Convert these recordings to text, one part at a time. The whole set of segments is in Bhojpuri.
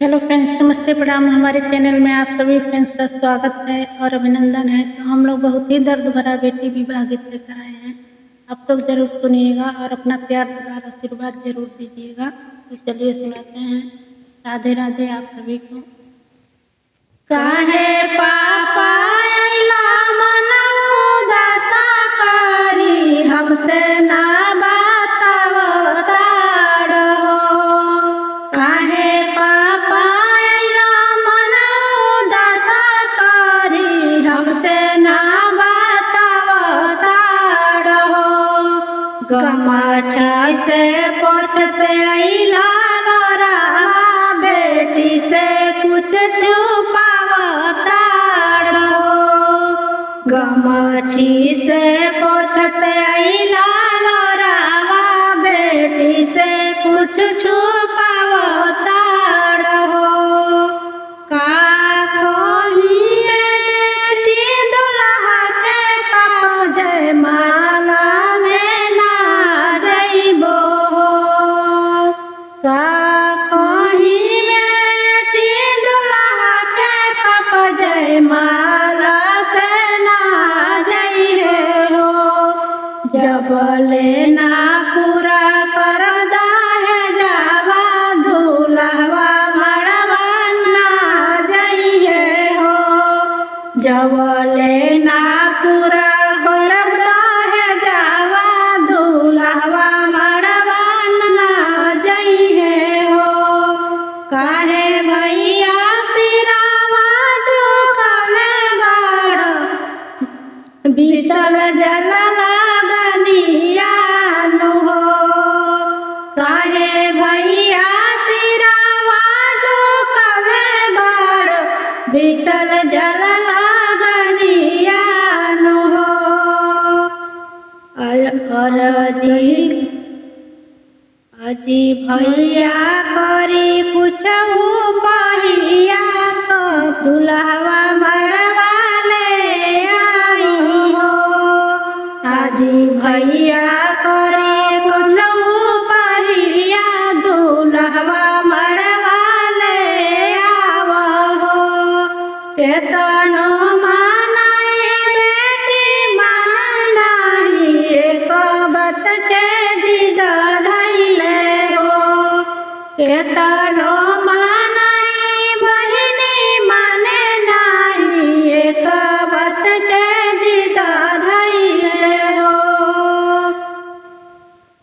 हेलो फ्रेंड्स, नमस्ते प्रणाम। हमारे चैनल में आप सभी फ्रेंड्स का स्वागत है और अभिनंदन है। तो हम लोग बहुत ही दर्द भरा बेटी विवाह गीत लेकर आए हैं। आप लोग जरूर सुनिएगा और अपना प्यार दुलार आशीर्वाद जरूर दीजिएगा। तो चलिए सुनाते हैं। राधे राधे आप सभी को। काहे पापा अइला मनऊ दशा करी हमसे ना बतावताड़ हो। काहे पापा अइला मनऊ दशा करी हमसे ना बतावताड़ हो। गमछा से पोछते अइला लोरावा बेटी से कुछ छुपावताड़ हो। गमछी से पोछते अइला लोरावा बेटी से कुछ छुपावताड़ हो। का कोहिए बेटी दुल्हा के पापा जयमाला में ना जइबो हो। का कोही बेटी दुल्हा के पापा जयमाला से ना जइहे हो। जबले ना पूरा कर दाहे जावा दुल्हवा मड़वा ना जइहे हो। जबले ना पूरा कर दाहे जावा दुल्हवा मड़वा ना जइहे हो। काहे भैया सिरावा झुकले बाड़ बीतल जल लगनिया नु हो। काहे भैया सिरावा झुकले बाड़ बीतल जल लगनिया नु हो। अजी भैया करी कुछ पहिया तो दुल्हवा मड़वा ले आई हो। अजी भैया करी कुछ पहिया दुल्हवा मड़वा ले आवा हो। केतनो मानाई बेटी मान नाही एक बात के जिद धइले हो। केतनो मानाई बहिनी माने नाही एक बात के जिद धइले हो।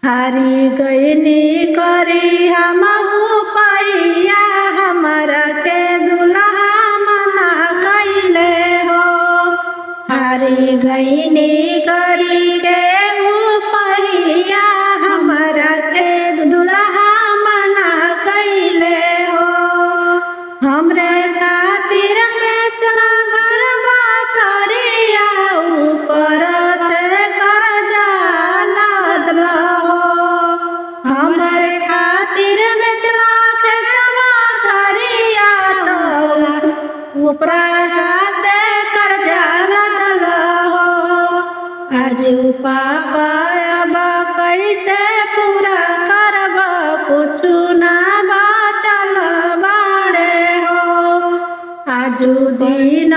हारी गईनी करी हमहू पैया हमरा से दुल्हा मना कैले हो। हारी गईनी करी के पैया हमरा के दुल्हा मना कैले हो। हमरे खातिर बेचना गरबा करिया ऊपर से कर्जा लादल हो। हमरे खातिर बेचना खेतवा करिया तो ऊपरा से कर्जा लादल हो। आजू पापा अब कैसे पूरा करब कुछु ना बचल बाड़े हो। आजू दिन